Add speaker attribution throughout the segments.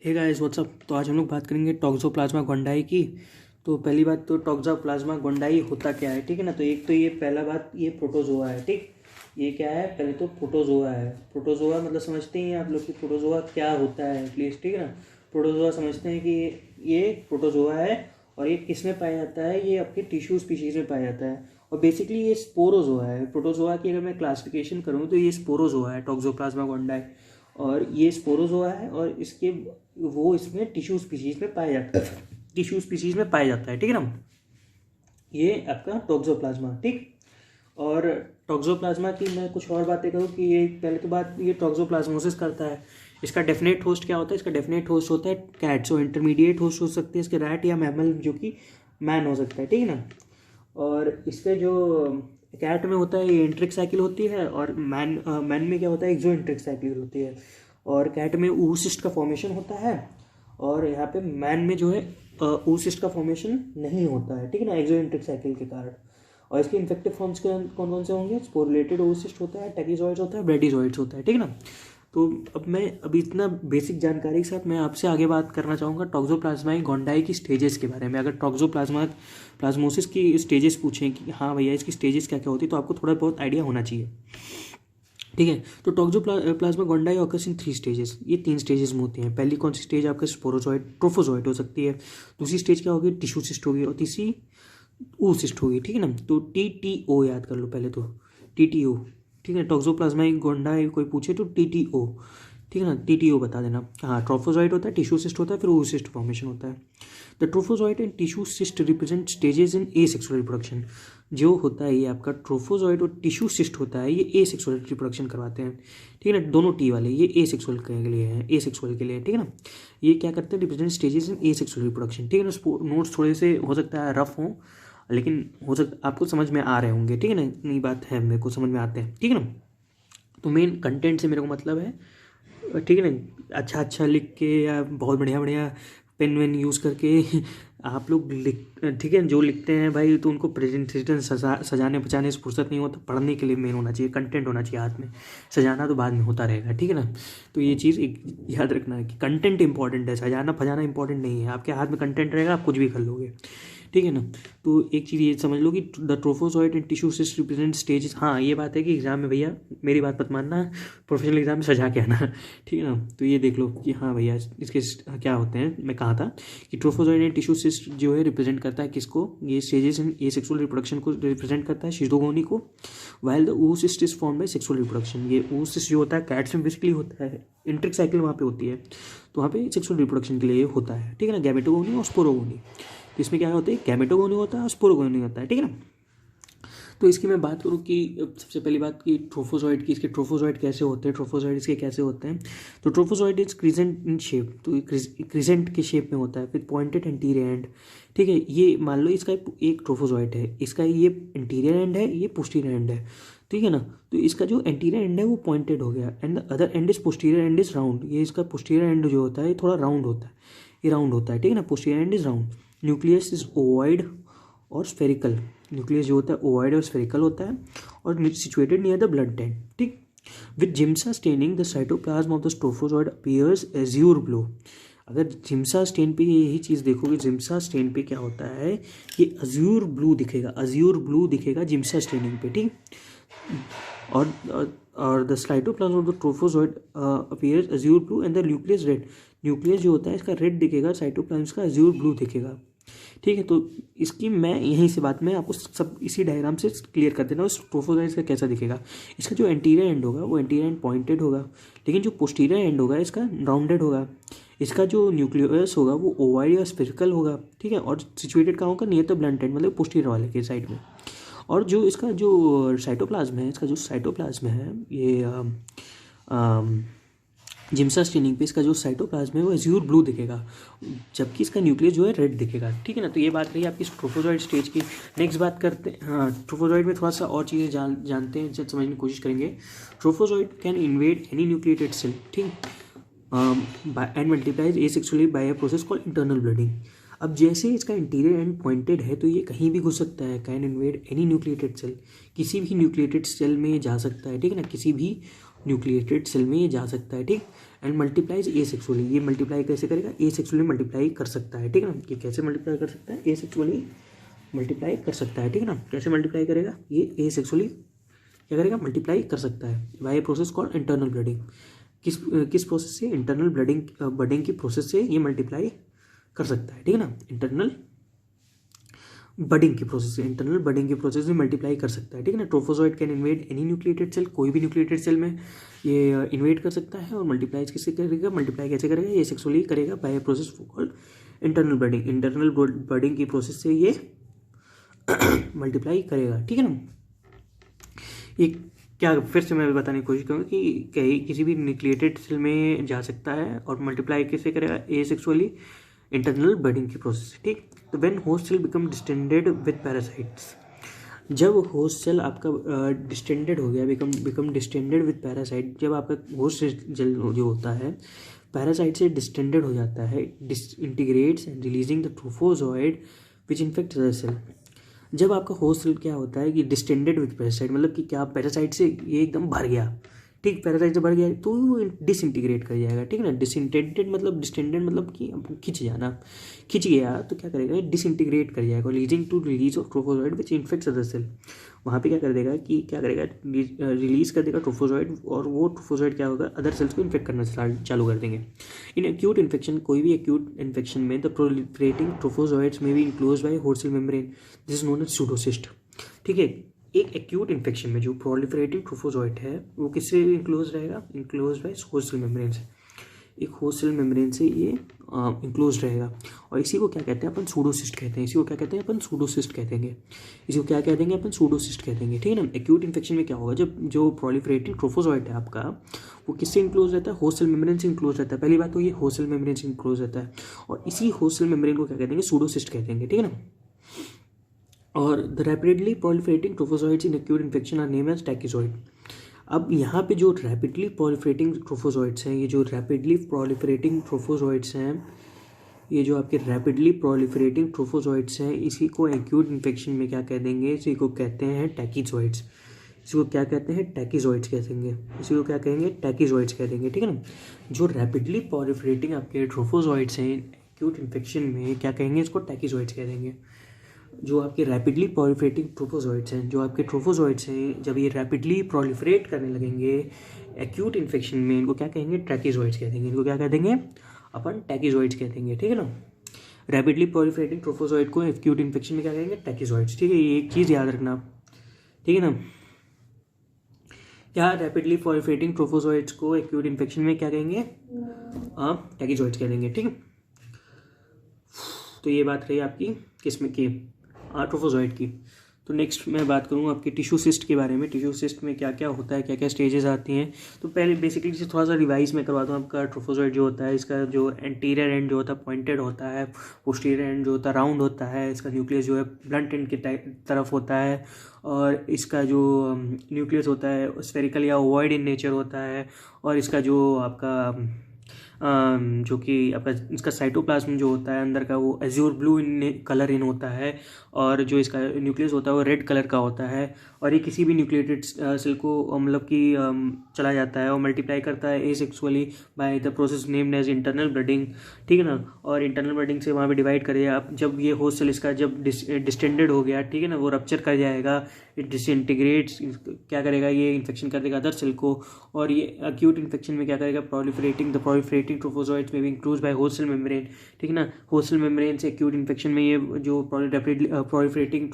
Speaker 1: Hey guys what's up. तो आज हम लोग बात करेंगे टॉक्सोप्लाज्मा गोंडाई की। तो पहली बात तो टॉक्सोप्लाज्मा गोंडाई होता क्या है, ठीक है ना। तो एक तो ये पहला बात, ये प्रोटोजोआ है, ठीक। ये क्या है, पहले तो प्रोटोजोआ है। प्रोटोजोआ मतलब समझते हैं आप लोग कि प्रोटोजोआ क्या होता है एटलीस्ट, ठीक है ना। प्रोटोजोआ समझते हैं कि ये प्रोटोजोआ है और ये किस में पाया जाता है, ये आपके टिश्यू स्पीशीज़ में पाया जाता है। और बेसिकली ये स्पोरोजोआ है। प्रोटोजोआ की अगर मैं क्लासिफिकेशन करूँ तो ये स्पोरोजोआ है टॉक्सोप्लाज्मा गोंडाई। और ये स्पोरोजोआ है और इसके वो इसमें टिश्यू स्पीशीज में पाया जाता है, टिश्यू स्पीशीज में पाया जाता है, ठीक है ना। ये आपका टॉक्सोप्लाज्मा, ठीक। और टॉक्सोप्लाज्मा की मैं कुछ और बातें करूँ कि ये पहले तो बात, ये टॉक्सोप्लाज्मोसिस करता है। इसका डेफिनेट होस्ट क्या होता है, इसका डेफिनेट होस्ट होता है कैट। सो इंटरमीडिएट होस्ट हो सकते हैं इसके रैट या मैमल, जो कि मैन हो सकता है, ठीक है ना। और इसके जो कैट में होता है ये इंट्रिक साइकिल होती है, और मैन में क्या होता है, एक्सो इंट्रिक साइकिल होती है। और कैट में oocyst का फॉर्मेशन होता है, और यहाँ पे मैन में जो है oocyst का फॉर्मेशन नहीं होता है, ठीक है ना, एक्सो इंट्रिक साइकिल के कारण। और इसके इन्फेक्टिव फॉर्म्स कौन कौन से होंगे, स्पोरुलेटेड oocyst होता है, टैकिजॉइड्स होता है, ब्रेडिजॉइड्स होता है, ठीक है ना। तो अब मैं अभी इतना बेसिक जानकारी के साथ मैं आपसे आगे बात करना चाहूँगा टॉक्सोप्लाज्माई गोंडाई की स्टेजेस के बारे में। अगर प्लाज्मोसिस की स्टेजेस पूछें कि हाँ भैया इसकी स्टेजेस क्या क्या होती है, तो आपको थोड़ा बहुत आइडिया होना चाहिए, ठीक है। तो टॉक्सोप्लाज्मा गोंडाई ऑकर्स इन 3 स्टेजेस। ये 3 स्टेजेस में होती हैं। पहली कौन सी स्टेज आपका स्पोरोजॉइट ट्रोफोजॉइट हो सकती है। दूसरी स्टेज क्या होगी, टिश्यू सिस्ट होगी। और तीसरी oocyst होगी, ठीक है ना। तो TTO याद कर लो पहले तो, TTO, ठीक है। टॉक्सोप्लाज्मा गोंडाई कोई पूछे तो TTO, ठीक है ना, TTO बता देना। हाँ, ट्रोफोजॉइट होता है, टिश्यू सिस्ट होता है, फिर oocyst फॉर्मेशन होता है। The trophozoite and tissue cyst represent stages in asexual reproduction. जो होता है ये आपका ट्रोफोजॉइट और टिश्यू सिस्ट होता है, ये एसेक्सुअल रिप्रोडक्शन करवाते हैं, ठीक है ना। दोनों टी वाले ये एसेक्सुअल के लिए हैं, एसेक्सुअल के लिए, ठीक है ना। ये क्या करते हैं, represent stages in asexual reproduction, ठीक है ना। नोट्स थोड़े से हो सकता है रफ हों, लेकिन हो सकता आपको समझ में आ रहे होंगे, ठीक है ना। इतनी बात है, मेरे को समझ में आते हैं, ठीक है ना। तो मेन कंटेंट से मेरे को मतलब है, ठीक है ना। अच्छा अच्छा लिख के या बहुत बढ़िया बढ़िया पेन वेन यूज़ करके आप लोग लिख, ठीक है, जो लिखते हैं भाई, तो उनको प्रेजेंटेशन सजाने बचाने से फुर्सत नहीं होता। पढ़ने के लिए मेन होना चाहिए, कंटेंट होना चाहिए हाथ में, सजाना तो बाद में होता रहेगा, ठीक है ना। तो ये चीज़ एक याद रखना है कि कंटेंट इंपॉर्टेंट है, सजाना फजाना इंपॉर्टेंट नहीं है। आपके हाथ में कंटेंट रहेगा, आप कुछ भी कर लोगे, ठीक है ना। तो एक चीज़ ये समझ लो कि the trophozoite and tissue cyst represent stages. हाँ, ये बात है कि एग्जाम में भैया मेरी बात मत मानना, प्रोफेशनल एग्जाम में सजा के आना, ठीक है ना। तो ये देख लो कि हाँ भैया इसके क्या होते हैं। मैं कहा था कि ट्रोफोजॉइट एंड टिश्यू सिस्ट जो है रिप्रेजेंट करता है किसको, ये स्टेजेस इन ये सेक्सुअल रिप्रोडक्शन को रिप्रेजेंट करता है, शिजोगोनी को। While the oocyst is form by sexual reproduction. ये oocyst जो होता है कैट्स में बेसिकली होता है, इंट्रिक साइकिल वहाँ पे होती है, तो वहाँ पे सेक्सुअल रिप्रोडक्शन के लिए होता है, ठीक है ना। गैमेटोगोनी और स्पोरोगोनी। तो इसमें क्या होता है, गैमेटोगोनी होता है और स्पोरोगोनी होता है, ठीक है ना। तो इसकी मैं बात करूँ कि सबसे पहली बात कि ट्रोफोजॉइट की, इसके ट्रोफोजॉइट कैसे होते हैं, ट्रोफोजॉइट इसके कैसे होते हैं। तो ट्रोफोजॉइट इज क्रिजेंट इन शेप, तो क्रिजेंट के शेप में होता है, फिर पॉइंटेड एंटीरियर एंड, ठीक है। ये मान लो इसका एक ट्रोफोजॉइट है, इसका ये एंटीरियर एंड है, ये पोस्टीरियर एंड है, ठीक है ना। तो इसका जो एंटीरियर एंड है वो पॉइंटेड हो गया, and the other and is posterior and is round. ये इसका पोस्टीरियर एंड जो होता है ये थोड़ा राउंड होता है, ये राउंड होता है, ठीक है ना। Posterior and is round. Nucleus is ओवाइड और स्फेरिकल। न्यूक्लियस जो होता है ओवाइड और स्फेरिकल होता है, और situated near the blood tent, ठीक। With Giemsa staining the cytoplasm of the trophozoite appears azure blue. अगर जिम्सा स्टेन पे यही चीज़ देखोगे, जिम्सा स्टेन पे क्या होता है, ये अज्यूर ब्लू दिखेगा, अज्यूर ब्लू दिखेगा जिम्सा स्टेनिंग पे, ठीक। और the cytoplasm of the trophozoite appears azure blue and the nucleus red. Nucleus जो होता है इसका रेड दिखेगा, साइटोप्लाज्म का अज्यूर ब्लू दिखेगा, ठीक है। तो इसकी मैं यहीं से बात में आपको सब इसी डायग्राम से क्लियर कर देना। उस ट्रोफोजॉइड का कैसा दिखेगा, इसका जो एंटीरियर एंड होगा वो एंटीरियर एंड पॉइंटेड होगा, लेकिन जो पोस्टीरियर एंड होगा इसका राउंडेड होगा। इसका जो न्यूक्लियस होगा वो ओवाइड या स्फेरिकल होगा, ठीक है। और सिचुएटेड कहाँ होगा, नियर द ब्लड एंड, मतलब पोस्टीरियर वाले के साइड में। और जो इसका जो साइटोप्लाज्म है, इसका जो साइटोप्लाज्म है ये जिम्सा स्टेनिंग पे इसका जो साइटोप्लाज्म है वो एज्यूर ब्लू दिखेगा, जबकि इसका न्यूक्लियस जो है रेड दिखेगा, ठीक है ना। तो ये बात रही आपकी ट्रोफोजॉइड स्टेज की। नेक्स्ट बात करते हैं, हाँ, ट्रोफोजॉइड में थोड़ा सा और चीज़ें जानते हैं, जब समझने की कोशिश करेंगे। Trophozoite can invade any nucleated cell, ठीक, and multiplies asexually by a process called internal bleeding. अब जैसे इसका इंटीरियर एंड पॉइंटेड है, तो ये कहीं भी घुस सकता है, can invade any nucleated cell, किसी भी न्यूक्लिएटेड सेल में जा सकता है, ठीक है ना, किसी भी न्यूक्लिएटेड सेल में ये जा सकता है, ठीक। एंड मल्टीप्लाइज एसेक्सुअली, ये मल्टीप्लाई कैसे करेगा, एसेक्सुअली मल्टीप्लाई कर सकता है, ठीक है ना। ये कैसे मल्टीप्लाई कर सकता है, एसेक्सुअली मल्टीप्लाई कर सकता है, ठीक है ना। कैसे मल्टीप्लाई करेगा, ये एसेक्सुअली क्या करेगा, मल्टीप्लाई कर सकता है by process called internal budding. किस प्रोसेस से, इंटरनल ब्लडिंग की प्रोसेस से ये मल्टीप्लाई कर सकता है, ठीक है ना। इंटरनल बडिंग की प्रोसेस से, इंटरनल बडिंग की प्रोसेस में मल्टीप्लाई कर सकता है, ठीक है ना। Trophozoite can invade any nucleated cell, कोई भी न्यूक्लिएटेड सेल में ये इन्वेड कर सकता है। और मल्टीप्लाई किससे करेगा, मल्टीप्लाई कैसे करेगा, ये सेक्सुअली करेगा bye process called internal budding. Internal budding की प्रोसेस से ये मल्टीप्लाई करेगा, ठीक है ना। ये क्या, फिर से मैं बताने की कोशिश करूँगा कि कहीं किसी भी न्यूक्लिएटेड सेल में जा सकता है और मल्टीप्लाई कैसे करेगा, एसेक्सुअली इंटरनल बडिंग की प्रोसेस, ठीक। तो when host cell become distended with parasites, जब होस्ट सेल आपका डिस्टेंडेड हो गया, बिकम डिस्टेंडेड विद पैरासाइट, जब आपका होस्ट सेल जो होता है पैरासाइट से डिस्टेंडेड हो जाता है, disintegrates and releasing the trophozoite which infect the cell. जब आपका होस्ट सेल क्या होता है कि डिस्टेंडेड विद पैरासाइट, मतलब कि क्या पैरासाइट से ये एकदम भर गया, ठीक, पैरासाइट से भर गया तो डिसइंटीग्रेट कर जाएगा, ठीक है ना। डिसइंटेंडेड मतलब, डिस्टेंडेड मतलब कि खिंच जाना, खिंच गया तो क्या करेगा, डिसइंटीग्रेट कर जाएगा, leading to release of trophozoite which infects other cell. वहाँ पे क्या कर देगा कि क्या करेगा, रिलीज कर देगा ट्रोफोजोइड, और वो ट्रोफोजोइड क्या होगा, अदर सेल्स को इन्फेक्ट करना चालू कर देंगे। इन एक्यूट इन्फेक्शन, कोई भी एक्यूट इन्फेक्शन में the proliferating trophozoites may be enclosed by host cell membrane, this is known as pseudocyst, ठीक है। एक एक्यूट इन्फेक्शन में जो प्रोलिफरेटिंग ट्रोफोजोइट है वो किससे इंक्लोज रहेगा, enclose by host cell membrane से, एक होस्ट सेल मेम्ब्रेन से ये इंक्लोज रहेगा। और इसी को क्या कहते हैं अपन, सूडोसिस्ट कहते हैं। इसी को क्या कहते हैं अपन, सूडोसिस्ट कहते हैं। इसी को क्या कह देंगे अपन, सूडोसिस्ट कह देंगे, ठीक है ना। एक्यूट इन्फेक्शन में क्या होगा, जब जो प्रोलिफरेटिंग ट्रोफोजोइट है आपका वो किससे इंक्लोज रहता है, होस्ट सेल मेम्ब्रेन से इंक्लोज रहता है। पहली बात तो ये होस्ट सेल मेम्ब्रेन से इंक्लोज रहता है, और इसी होस्ट सेल मेम्ब्रेन को क्या कहते हैं, सूडोसिस्ट कहते हैं, ठीक है ना। और the rapidly proliferating trophozoites in acute infection are name as tachyzoite. अब यहाँ पे जो रैपिडली प्रोलिफरेटिंग ट्रोफोजोइड्स हैं, ये जो रैपिडली प्रोलिफरेटिंग ट्रोफोजोइड्स हैं, ये जो आपके रैपिडली प्रोलिफरेटिंग ट्रोफोजोइड्स हैं, इसी को एक्यूट इन्फेक्शन में क्या कह देंगे, इसी को कहते हैं टैकिजोइड्स। इसी को क्या कहते हैं, टैकिजोइड्स कह देंगे। इसी को क्या कहेंगे, टैकिजोइड्स कह देंगे, ठीक है ना। जो रैपिडली प्रोलिफरेटिंग आपके ट्रोफोजोइड्स हैं एक्यूट इन्फेक्शन में क्या कहेंगे, इसको टैकिजोइड्स कह देंगे। जो आपके रैपिडली प्रोलिफरेटिंग ट्रोफोजोइड्स हैं, जो आपके ट्रोफोजोइड्स हैं, जब ये रैपिडली प्रोलिफरेट करने लगेंगे एक्यूट इन्फेक्शन में, इनको क्या कहेंगे, ट्रैकिजोइड्स कह देंगे। इनको क्या कह देंगे अपन, टैकिजोइड्स कह देंगे, ठीक है ना। रैपिडली प्रोलिफरेटिंग ट्रोफोजोइड को एक्यूट इन्फेक्शन में क्या कहेंगे, टैकिजोइड्स, ठीक है। ये एक चीज़ याद रखना, ठीक है ना। क्या रैपिडली प्रोलिफरेटिंग ट्रोफोजोइड्स को एक्यूट इन्फेक्शन में क्या कहेंगे, टैकिजोइड्स कह देंगे, ठीक है। तो ये बात रही आपकी किसमें की, ट्रोफोजोइड की। तो नेक्स्ट मैं बात करूँगा आपके टिश्यू सिस्ट के बारे में। टिश्यू सिस्ट में क्या क्या होता है, क्या क्या स्टेजेस आती हैं। तो पहले बेसिकली से थोड़ा सा रिवाइज मैं करवा दूँ। आपका ट्रोफोजोइड जो होता है, इसका जो एंटीरियर एंड जो होता है पॉइंटेड होता है, पोस्टीरियर एंड जो होता है राउंड होता है, इसका न्यूक्लियस जो है ब्लंट एंड की तरफ होता है, और इसका जो न्यूक्लियस होता है स्फेरिकल या ओवॉइड इन नेचर होता है, और इसका जो आपका जो कि आपका इसका साइटोप्लाज्म जो होता है अंदर का वो एज्योर ब्लू इन कलर इन होता है, और जो इसका न्यूक्लियस होता है वो रेड कलर का होता है, और ये किसी भी न्यूक्लिएटेड सेल को मतलब कि चला जाता है और मल्टीप्लाई करता है asexually by the process named as internal budding, ठीक है ना। और इंटरनल ब्लडिंग से वहाँ पे डिवाइड कर दिया। अब जब ये होस्ट सेल इसका जब डिस्टेंडेड हो गया, ठीक है ना, वो रप्चर कर जाएगा, इट डिसइंटीग्रेट्स, क्या करेगा, ये इन्फेक्शन कर देगा अदर सेल को। और ये एक्यूट इन्फेक्शन में क्या करेगा, प्रोलिफरेटिंग ट्रोफोजोइड्स में भी enclose by host cell membrane, ठीक है ना। होस्ट सेल मेम्ब्रेन से एक्यूट इन्फेक्शन में ये जो प्रोलिफरेटिंग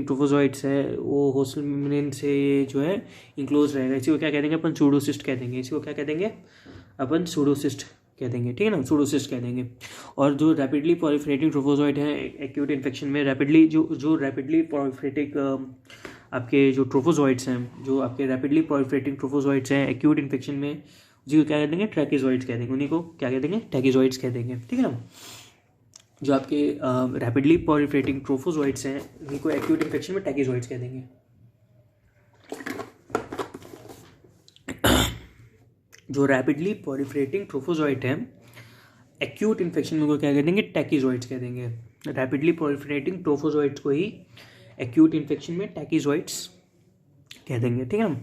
Speaker 1: ट्रोफोजोइड्स है वो होस्ट सेल मेम्ब्रेन से जो है इंक्लोज रहेगा। इसी को क्या कह देंगे अपन, सूडोसिस्ट कह देंगे। इसी को क्या कह देंगे अपन, सूडोसिस्ट कह देंगे, ठीक है ना, सूडोसिस्ट कह देंगे। और जो रैपिडली प्रोलिफरेटिंग ट्रोफोजोइड है एक्यूट इन्फेक्शन में, रैपिडली जो रैपिडली प्रोलिफरेटिंग आपके जो ट्रोफोजोइड्स हैं, जो आपके रैपिडली प्रोलिफरेटिंग ट्रोफोजोइड्स हैं एक्यूट इन्फेक्शन में, जी को क्या कह देंगे, ट्रैकिजोइड्स कह देंगे। उन्हीं को क्या कह देंगे, टैकिजोइड्स कह देंगे, ठीक है ना। जो आपके रैपिडली प्रोलिफरेटिंग ट्रोफोजोइड्स हैं उन्हीं को एक्यूट इन्फेक्शन में टैकिजोइड्स कह देंगे। जो रैपिडली प्रोलिफरेटिंग ट्रोफोजोइड है एक्यूट इन्फेक्शन में को क्या कह देंगे, टैकिजोइड्स कह देंगे। रैपिडली प्रोलिफरेटिंग ट्रोफोजोइड्स को ही एक्यूट इन्फेक्शन में टैकिजोइड्स कह देंगे, ठीक है ना।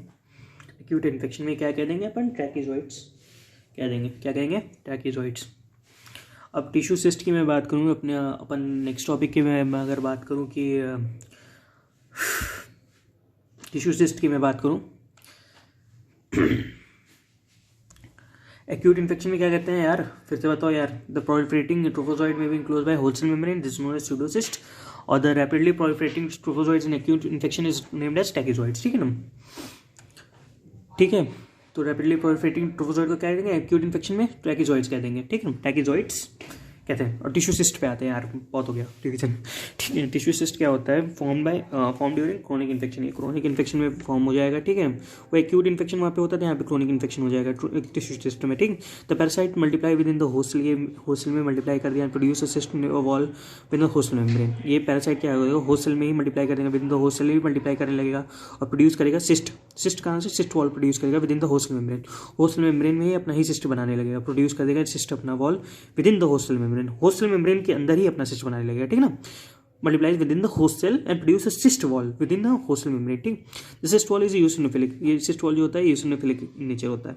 Speaker 1: एक्यूट इन्फेक्शन में क्या कह देंगे अपन, ट्रैकिज़ोइड्स कह देंगे। क्या कहेंगे, ट्रैकिज़ोइड्स। अब टिश्यू सिस्ट की मैं बात करूँ अपने अपन नेक्स्ट टॉपिक की मैं अगर बात करूँ कि टिश्यू सिस्ट की मैं बात करूँ, एक्यूट इन्फेक्शन में क्या कहते हैं यार, फिर से बताओ यार। The proliferating trophozoite may be enclosed by whole cell membrane, this is known as pseudocyst, और the rapidly proliferating trophozoites in acute infection is named as tachyzoites. ठीक है ना, ठीक है। तो रैपिडली प्रोलिफरेटिंग ट्रोफोजॉइड को क्या कहेंगे एक्यूट इन्फेक्शन में, ट्रैकिज़ोइड्स कह देंगे। ठीक है, ट्रैकिज़ोइड्स कहते हैं। और टिश्यू सिस्ट पे आते हैं यार, बहुत हो गया रिवीजन। ठीक है, टिश्यू सिस्ट क्या होता है, फॉर्म ड्यूरिंग क्रोनिक इन्फेक्शन। ये क्रोनिक इन्फेक्शन में फॉर्म हो जाएगा। ठीक है, वो एक्यूट इन्फेक्शन वहाँ पे होता है, यहाँ पे क्रोनिक इन्फेक्शन हो जाएगा टिश्यू सिस्ट में। ठीक, the parasite multiply within the host cell, ये होस्ट सेल में मल्टीप्लाई कर दिया, produce a cyst wall within the host cell membrane. ये पैरासाइट क्या होगा, होस्ट सेल में ही मल्टीप्लाई करेगा, within the host cell में भी मल्टीप्लाई करने लगेगा और प्रोड्यूस करेगा सिस्ट। सिस्ट कहाँ से, सिस्ट वॉल प्रोड्यूस करेगा within the host cell membrane. Host cell membrane में ही अपना ही सिस्ट बनाने लगेगा, प्रोड्यूस कर देगा सिस्ट अपना wall within the host cell membrane. Host cell membrane के अंदर ही अपना सिस्ट बनाने लगेगा। ठीक है ना, multiplies within the host cell and produce a cyst wall within the host cell membrane. ठीक, the cyst wall is eosinophilic. ये सिस्ट वॉल जो होता है यूसिनोफिलिक नेचर होता है।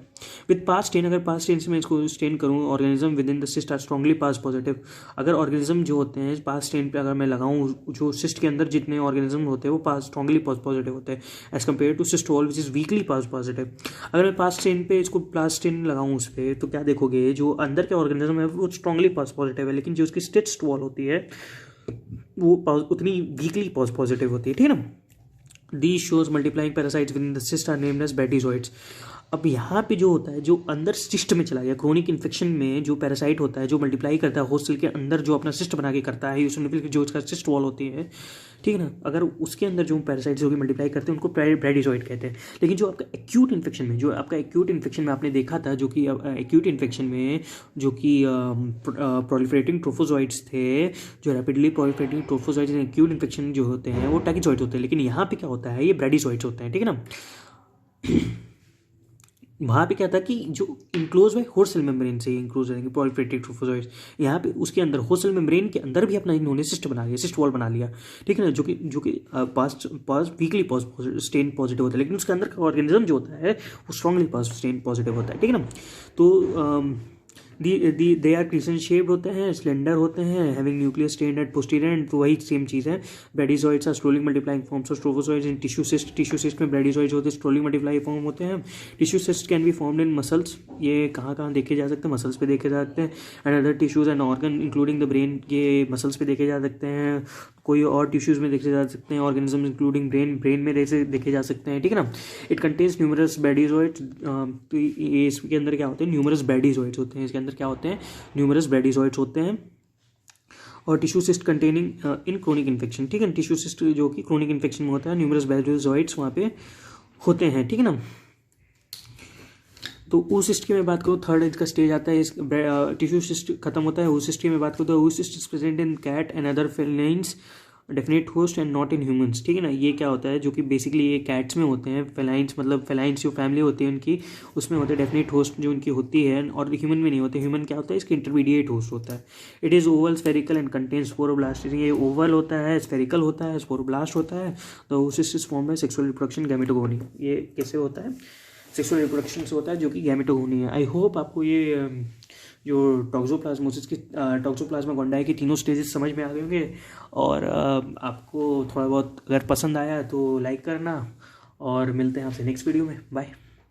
Speaker 1: विद पास स्टेन, अगर पास स्टेन से मैं इसको स्टेन करूँ, organism within the cyst are strongly PAS positive. अगर ऑर्गेनिज्म जो होते हैं पास स्टेन पे अगर मैं लगाऊँ, जो सिस्ट के अंदर जितने ऑर्गेनिज्म होते हैं वो पास स्ट्रॉन्गली पास पॉजिटिव होते हैं as compare to cyst wall which is weakly PAS positive. अगर मैं पास स्टेन पे इसको पास स्टेन लगाऊँ उस पर, तो क्या देखोगे, जो अंदर के ऑर्गेनिज्म है वो स्ट्रॉन्गली पास पॉजिटिव है, लेकिन जो उसकी सिस्ट वॉल होती है वो उतनी वीकली पॉजिटिव होती है। ठीक है ना। The shows multiplying parasites within the cyst are named as bradyzoites. अब यहाँ पे जो होता है, जो अंदर सिस्ट में चला गया, क्रोनिक इन्फेक्शन में जो पैरासाइट होता है जो मल्टीप्लाई करता है होस्ट सेल के अंदर, जो अपना सिस्ट बना के करता है, यूसिनोफिल जो इसका सिस्ट वॉल होती है, ठीक है ना, अगर उसके अंदर जो पैरासाइट्स जो कि मल्टीप्लाई करते हैं उनको ब्रैडिजॉइड कहते हैं। लेकिन जो आपका एक्यूट इन्फेक्शन में, जो आपका एक्यूट इन्फेक्शन में आपने देखा था, जो कि एक्यूट इन्फेक्शन में जो कि प्रोलिफरेटिंग ट्रोफोजॉइड्स थे, जो rapidly proliferating trophozoites in acute infection जो होते हैं वो ट्रैकिज़ोइड्स होते हैं। लेकिन यहाँ पे क्या होता है, ये ब्रैडिजॉइड्स होते हैं। ठीक है ना, वहाँ पे क्या था कि जो enclose by host cell membrane से इंक्लोज रहेंगे प्रोलिफरेटिव ट्रोफोजॉइड्स, यहाँ पे उसके अंदर होस्ट सेल मेम्ब्रेन के अंदर भी अपना इन्होंने सिस्ट बना लिया, सिस्ट वॉल बना लिया। ठीक है ना, जो कि पास वीकली स्टेन पॉजिटिव होता है, लेकिन उसके अंदर का ऑर्गेनिज्म जो होता है वो स्ट्रॉन्गली पास स्टेन पॉजिटिव होता है। ठीक है ना, तो दे आर क्रिसेंट शेप्ड होते हैं, स्लेंडर होते हैं, having nucleus stained at posterior end, तो वही सेम चीज़ है। Bradyzoites are slowly multiplying forms of trophozoites in tissue cyst. Tissue cyst में ब्रैडिजॉइड्स होते हैं, स्लोली मल्टीप्लाई फॉर्म होते हैं। Tissue cyst can be formed in muscles, ये कहाँ देखे जा सकते हैं, मसल्स पे देखे जा सकते हैं। And other tissues and organ including the brain, ये मसल्स पे देखे जा सकते हैं। कोई और टिश्यूज़ में देखे जा सकते हैं, ऑर्गेनिज्म इंक्लूडिंग ब्रेन में देखे जा सकते हैं। ठीक है ना, इट कंटेन्स न्यूमरस ब्रैडिजॉइड्स। तो ये इसके अंदर क्या होते हैं, न्यूमरस ब्रैडिजॉइड्स होते हैं। इसके अंदर क्या होते हैं, न्यूमरस ब्रैडिजॉइड्स होते हैं। और tissue cyst containing in chronic infection. ठीक है, टिश्यू सिस्ट जो कि क्रोनिक इन्फेक्शन में होता है, न्यूमरस ब्रैडिजॉइड्स वहाँ पे होते हैं। ठीक है ना, तो ऊ सिस्ट की मैं बात करूँ, थर्ड इसका स्टेज आता है, इस टिश्यू सिस्ट खत्म होता है। ऊ सिस्ट की मैं बात करूँ तो oocyst is present in cat and other felines definite host and not in humans. ठीक है ना, ये क्या होता है, जो कि बेसिकली ये कैट्स में होते हैं, फेलाइंस मतलब फेलाइंस जो फैमिली होती है उनकी, उसमें होते हैं डेफिनेट होस्ट जो उनकी होती है, और ह्यूमन में नहीं होते। ह्यूमन क्या होता है, इसके इंटरमीडिएट होस्ट होता है। It is oval spherical and contains sporoblast. ये ओवल होता है, स्फेरिकल होता है, स्पोरोब्लास्ट होता है। तो oocyst is form by sexual reproduction gametogony. ये कैसे होता है, सेक्सुअल रिप्रोडक्शन से होता है, जो कि गैमेटोगोनी है। आई होप आपको ये जो टॉक्सोप्लाज्मोसिस की टॉक्सोप्लाज्मा गोंडाई की तीनों स्टेजेस समझ में आ गए होंगे। और आपको थोड़ा बहुत अगर पसंद आया तो लाइक करना, और मिलते हैं आपसे नेक्स्ट वीडियो में। बाय।